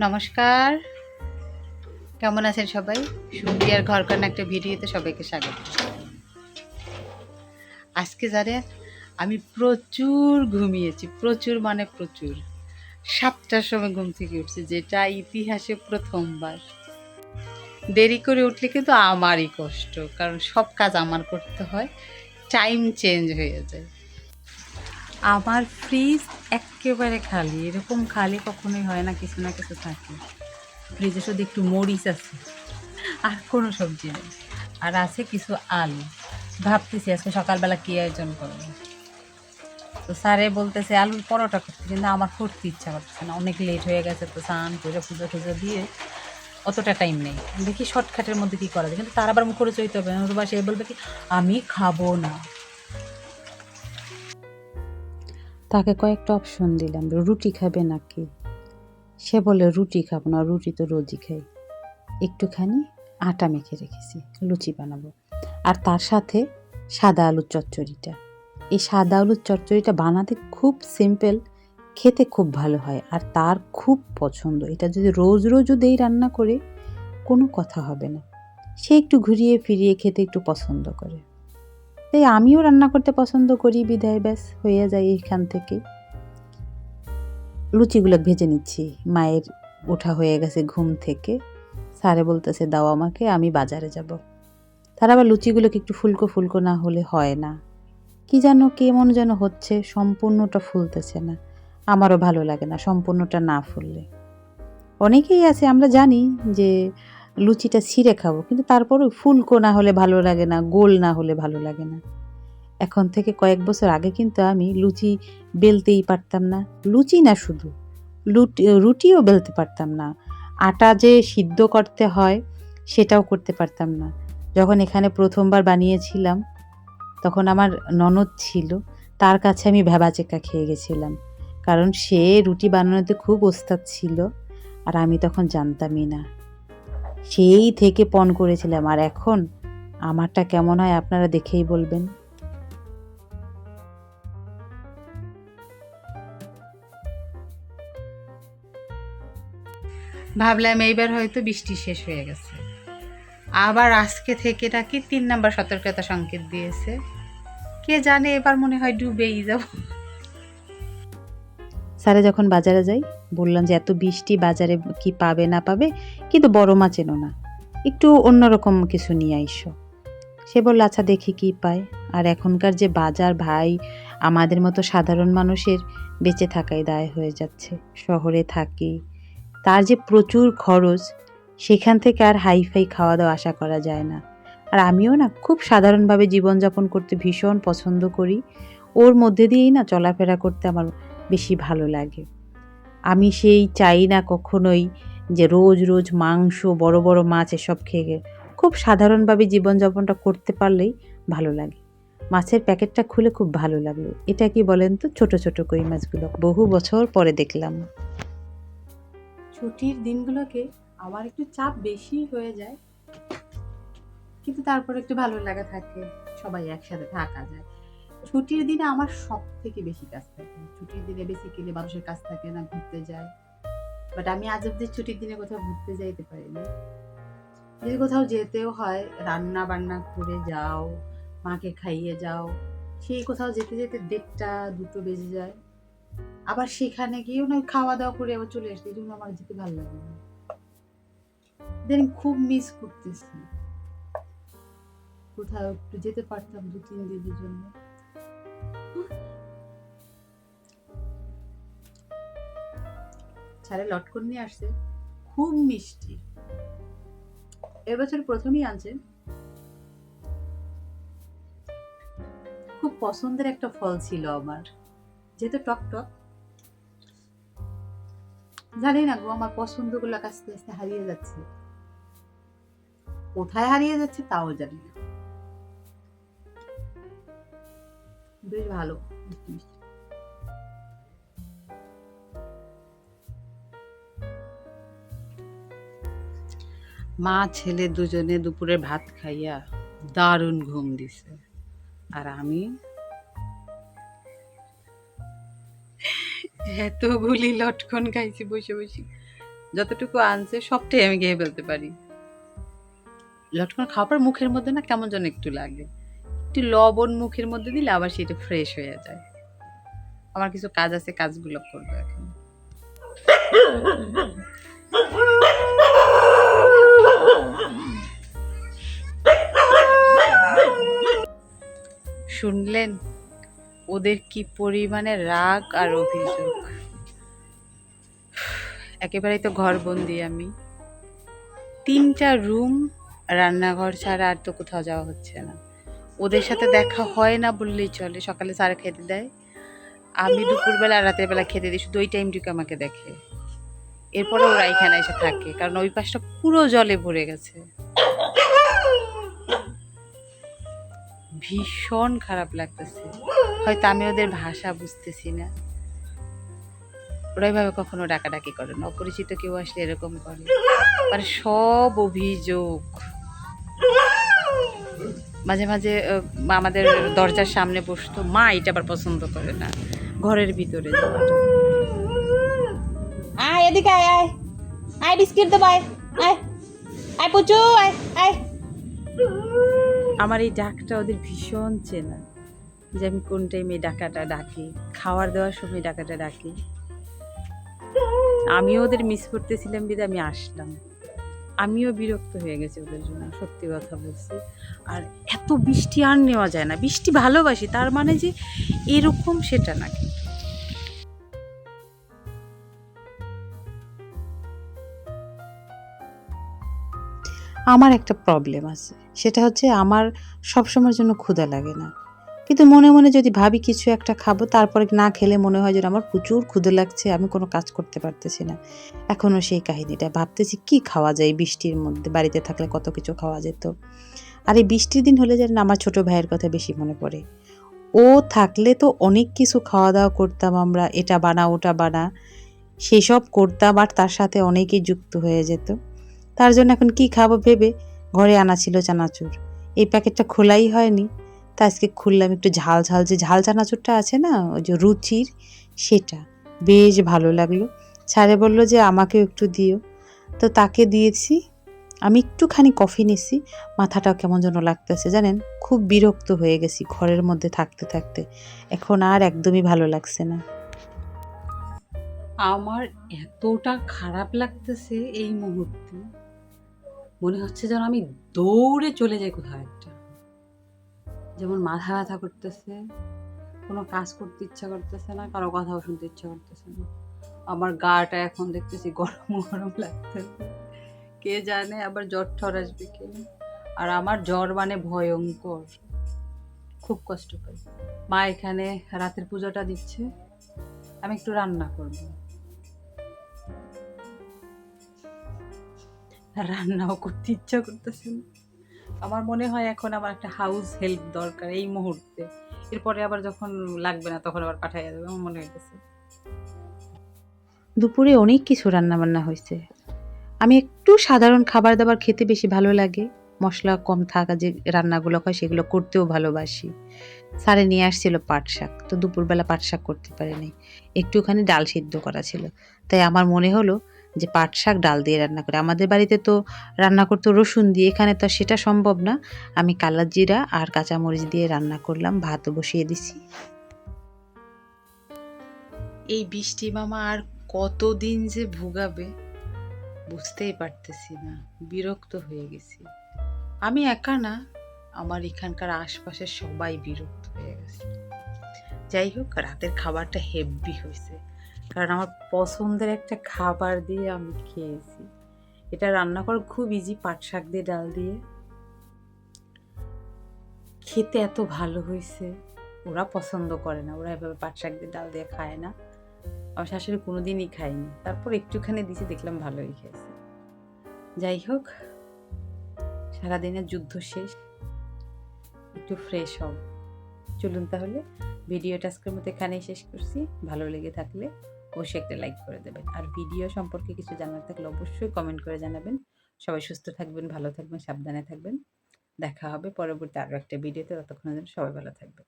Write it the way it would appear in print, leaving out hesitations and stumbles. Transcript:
নমস্কার, কেমন আছেন সবাই? সুপ্রিয়ার ঘরকন্না একটা ভিডিওতে সবাইকে স্বাগত। আজকে জানেন আমি প্রচুর ঘুমিয়েছি, প্রচুর মানে প্রচুর। 7টার সময় ঘুম থেকে উঠছি, যেটা ইতিহাসে প্রথমবার। দেরি করে উঠলে কিন্তু আমারই কষ্ট, কারণ সব কাজ আমার করতে হয়, টাইম চেঞ্জ হয়ে যায়। আমার ফ্রিজ একেবারে খালি, এরকম খালি কখনোই হয় না, কিছু না কিছু থাকে। ফ্রিজে শুধু একটু মরিচ আছে, আর কোনো সবজি নেই। আর আছে কিছু আলু। ভাবতেছি আজকে সকালবেলা কী আয়োজন করবো। তো স্যারে বলতেছে আলুর পরোটা করতে, কিন্তু আমার করতে ইচ্ছা করতেছে না, অনেক লেট হয়ে গেছে। তো স্নান করে পুজো টুজো দিয়ে অতটা টাইম নেই, দেখি শর্টকাটের মধ্যে কী করা যায়। কিন্তু তার আবার মুখ করে চইতে হবে, নতুবা সে বলবে কি আমি খাবো না। তাকে কয়েকটা অপশন দিলাম, রুটি খাবে নাকি। সে বলে রুটি খাবো না, রুটি তো রোজই খাই। একটুখানি আটা মেখে রেখেছি, লুচি বানাবো। আর তার সাথে সাদা আলুর চচ্চড়িটা। এই সাদা আলুর চচ্চড়িটা বানাতে খুব সিম্পল, খেতে খুব ভালো হয়, আর তার খুব পছন্দ। এটা যদি রোজ রোজও দেই রান্না করে, কোনো কথা হবে না। সে একটু ঘুরিয়ে ফিরিয়ে খেতে একটু পছন্দ করে, তাই আমিও রান্না করতে পছন্দ করি, বিধায় ব্যাস হয়ে যায় এখান থেকে। লুচিগুলো ভেজে নিচ্ছি, মায়ের ওঠা হয়ে গেছে ঘুম থেকে। স্যারে বলতেছে দাও আমাকে, আমি বাজারে যাব। তার আবার লুচিগুলোকে একটু ফুলকো ফুলকো না হলে হয় না, কি যেন কেমন যেন হচ্ছে, সম্পূর্ণটা ফুলতেছে না। আমারও ভালো লাগে না সম্পূর্ণটা না ফুললে। অনেকেই আছে আমরা জানি যে লুচিটা ছিঁড়ে খাবো, কিন্তু তারপরেও ফুলকো না হলে ভালো লাগে না, গোল না হলে ভালো লাগে না। এখন থেকে কয়েক বছর আগে কিন্তু আমি লুচি বেলতেই পারতাম না। লুচি না, শুধু রুটিও বেলতে পারতাম না। আটা যে সিদ্ধ করতে হয় সেটাও করতে পারতাম না। যখন এখানে প্রথমবার বানিয়েছিলাম, তখন আমার ননদ ছিল, তার কাছে আমি ভ্যাবাচেকা খেয়ে গেছিলাম, কারণ সে রুটি বানানোতে খুব ওস্তাদ ছিল, আর আমি তখন জানতামই না। সেই থেকে পণ করেছিলাম, আর এখন আমারটা কেমন হয় আপনারা দেখেই বলবেন। ভাবলাম এইবার হয়তো বৃষ্টি শেষ হয়ে গেছে, আবার আজকে থেকে নাকি 3 নম্বর সতর্কতা সংকেত দিয়েছে। কে জানে, এবার মনে হয় ডুবেই যাব। স্যারে যখন বাজারে যাই, বললাম যে এত বৃষ্টি, বাজারে কি পাবে না পাবে, কিন্তু বড় মাছ এনো না, একটু অন্যরকম কিছু নিয়ে আইসো। সে বলল আচ্ছা দেখি কি পায়। আর এখনকার যে বাজার ভাই, আমাদের মতো সাধারণ মানুষের বেঁচে থাকাই দায় হয়ে যাচ্ছে। শহরে থাকি, তার যে প্রচুর খরচ, সেখান থেকে আর হাইফাই খাওয়া দাওয়া আশা করা যায় না। আর আমিও না খুব সাধারণভাবে জীবনযাপন করতে ভীষণ পছন্দ করি, ওর মধ্যে দিয়েই না চলাফেরা করতে আমার বেশি ভালো লাগে। আমি সেই চাই না কখনোই যে রোজ রোজ মাংস, বড় বড় মাছ এসব খেয়ে, খুব সাধারণভাবে জীবনযাপনটা করতে পারলেই ভালো লাগে। মাছের প্যাকেটটা খুলে খুব ভালো লাগলো। এটা কি বলেন তো, ছোট ছোট কই মাছগুলো বহু বছর পরে দেখলাম। ছুটির দিনগুলোকে আমার একটু চাপ বেশি হয়ে যায়, কিন্তু তারপর একটু ভালো লাগা থাকে, সবাই একসাথে থাকা যায়। ছুটির দিনে আমার সব থেকে বেশি কাজ থাকে। ছুটির দিনে বেসিক্যালি মানুষের কাজ থাকে না, ঘুরতে যায়। বাট আমি আজ অব্দি ছুটির দিনে কোথাও ঘুরতে যাইতে পারিনি। যদি কোথাও যেতেও হয়, রান্না বান্না করে যাও, মাকে খাইয়ে যাও, সেই কোথাও যেতে যেতে 1:30-2টো বেজে যায়। আবার সেখানে গিয়েও না খাওয়া দাওয়া করে আবার চলে আসতে, এই জন্য আমার যেতে ভালো লাগে না। দেন খুব মিস করতেছি, কোথাও একটু যেতে পারতাম 2-3 দিনের জন্য। ছাড়ে লটকন নিয়ে আসছে, খুব মিষ্টি। এবছর প্রথমই আনছে। খুব পছন্দের একটা ফল ছিল আমার, যেহেতু টক টক। জানি না গো, আমার পছন্দগুলো আস্তে আস্তে হারিয়ে যাচ্ছে। কোথায় হারিয়ে যাচ্ছে তাও জানি না। বেশ ভালো মিষ্টি মিষ্টি। মা ছেলে দুজনে দুপুরে ভাত খাইয়া দারুণ ঘুম দিছে, আর আমি এতগুলি লটকন খাইছি বসে বসে। যতটুকু আনছে সবটাই আমি খেয়ে ফেলতে পারি। লটকন খাওয়ার পর মুখের মধ্যে না কেমন যেন একটু লাগে, একটু লবণ মুখের মধ্যে দিলে আবার সেটা ফ্রেশ হয়ে যায়। আমার কিছু কাজ আছে, কাজগুলো করবো এখন। শুনলেন ওদের কি পরিমাণে রাগ আর অভিযোগ। একেবারেই তো ঘরবন্দি আমি, 3টা রুম, রান্নাঘর ছাড়া আর তো কোথাও যাওয়া হচ্ছে না। ওদের সাথে দেখা হয় না বললেই চলে। সকালে স্যার খেতে দেয়, আমি দুপুরবেলা আর রাতের বেলা খেতে দিই, শুধু ওই টাইমটুকু আমাকে দেখে। এরপরে ওরা এখানে এসে থাকে, কারণ ওই পাশটা পুরো জলে ভরে গেছে। ভীষণ খারাপ লাগতেছে। হয়তো আমি ওদের ভাষা বুঝতেছি না, ওরা এভাবে কখনো ডাকাডাকি করে না। অপরিচিত কেউ আসলে এরকম করে, মানে সব অভিযোগ। মাঝে মাঝে আমাদের দরজার সামনে বসতো, মা এটা আবার পছন্দ করে না, ঘরের ভিতরে যাওয়াটা। আয় এদিকে আয় আয় আয় বিস্কিট দেবো আয় আয় আয় পুচু আয় আয়। আমার এই ডাকটা ওদের ভীষণ চেনা, যে আমি কোন টাইমে ডাকাটা ডাকি, খাওয়ার দেওয়ার সময় ডাকাটা ডাকি। আমিও ওদের মিস করতেছিলাম বিধে আমি আসলাম। আমিও বিরক্ত হয়ে গেছি ওদের জন্য, সত্যি কথা বলছি। আর এত বৃষ্টি আর নেওয়া যায় না। বৃষ্টি ভালোবাসি, তার মানে যে এরকম সেটা না। আমার একটা প্রবলেম আছে, সেটা হচ্ছে আমার সবসময়ের জন্য ক্ষুধা লাগে না, কিন্তু মনে মনে যদি ভাবি কিছু একটা খাবো, তারপরে না খেলে মনে হয় যেন আমার প্রচুর ক্ষুধা লাগছে, আমি কোনো কাজ করতে পারতেছি না। এখনও সেই কাহিনীটা ভাবতেছি, কি খাওয়া যায় বৃষ্টির মধ্যে। বাড়িতে থাকলে কত কিছু খাওয়া যেত। আর এই বৃষ্টির দিন হলে যেন আমার ছোট ভাইয়ের কথা বেশি মনে পড়ে। ও থাকলে তো অনেক কিছু খাওয়া দাওয়া করতাম আমরা, এটা বানা ওটা বানা, সেসব করতাম, আর তার সাথে অনেকেই যুক্ত হয়ে যেত। তার জন্য এখন কি খাবো ভেবে ঘরে আনা ছিল চানাচুর, এই প্যাকেটটা খোলাই হয়নি, তা আজকে খুললাম। একটু ঝাল ঝাল, যে ঝাল চানাচুরটা আছে না, ওই যে রুচির, সেটা বেশ ভালো লাগলো। স্যারে বললো যে আমাকেও একটু দিও, তো তাকে দিয়েছি। আমি একটুখানি কফি নিছি, মাথাটাও কেমন যেন লাগতেছে জানেন, খুব বিরক্ত হয়ে গেছি ঘরের মধ্যে থাকতে থাকতে, এখন আর একদমই ভালো লাগছে না। আমার এতটা খারাপ লাগতেছে এই মুহূর্তে, মনে হচ্ছে যেন আমি দৌড়ে চলে যাই কোথাও একটা। যেমন মাথা ব্যথা করতেছে, কোনো কাজ করতে ইচ্ছা করতেছে না, কারো কথাও শুনতে ইচ্ছা করতেছে না। আমার গাটা এখন দেখতেছি গরম গরম লাগতেছে, কে জানে আবার জ্বর ঠর আসবে কিনা। আর আমার জ্বর মানে ভয়ঙ্কর, খুব কষ্ট পাই। মা এখানে রাতের পূজাটা দিচ্ছে, আমি একটু রান্না করব। রান্নাও করতে ইচ্ছা করতেছে না। আমার মনে হয় এখন আমার একটা হাউস হেল্প দরকার এই মুহূর্তে। এরপরে আবার যখন লাগবে না তখন আবার পাঠাইয়া দেবে, আমার মনে হইতেছে। দুপুরে অনেক কিছু রান্না বান্না হয়েছে। আমি একটু সাধারণ খাবার দাবার খেতে বেশি ভালো লাগে, মশলা কম থাকা যে রান্নাগুলো হয় সেগুলো করতেও ভালোবাসি। স্যারে নিয়ে আসছিল পাট শাক, তো দুপুরবেলা পাট শাক করতে পারিনি, একটুখানি ডাল সিদ্ধ করা ছিল। তাই আমার মনে হলো যে পাট শাক ডাল দিয়ে রান্না করে, আমাদের বাড়িতে তো রান্না করতো রসুন দিয়ে, এখানে তো সেটা সম্ভব না। আমি কালা জিরা আর কাঁচামরিচ দিয়ে রান্না করলাম, ভাতও বসিয়ে দিছি। এই বৃষ্টি মামা আর কতদিন যে ভুগাবে বুঝতেই পারতেছি না, বিরক্ত হয়ে গেছি। আমি একা না, আমার এখানকার আশপাশের সবাই বিরক্ত হয়ে গেছে। যাই হোক, রাতের খাবারটা হেভি হয়েছে, কারণ আমার পছন্দের একটা খাবার দিয়ে আমি খেয়েছি। এটা রান্না করা খুব ইজি, পাট শাক দিয়ে ডাল দিয়ে। খেতে এত ভালো হয়েছে, ওরা পছন্দ করে না, ওরা এভাবে পাট শাক দিয়ে ডাল দিয়ে খায় না। আমার শাশুড়ি কোনোদিনই খায়নি, তারপর একটুখানি দিয়েছি, দেখলাম ভালোই খেয়েছে। যাই হোক, সারাদিনের যুদ্ধ শেষ, একটু ফ্রেশ হব। চলুন তাহলে ভিডিওটা আজকের মতো এখানেই শেষ করছি। ভালো লেগে থাকলে অবশ্যই একটা লাইক করে দেবেন, আর ভিডিও সম্পর্কে কিছু জানার থাকলে অবশ্যই কমেন্ট করে জানাবেন। সবাই সুস্থ থাকবেন, ভালো থাকবেন, সাবধানে থাকবেন। দেখা হবে পরবর্তী আরও একটা ভিডিওতে, ততক্ষণের জন্য সবাই ভালো থাকবেন।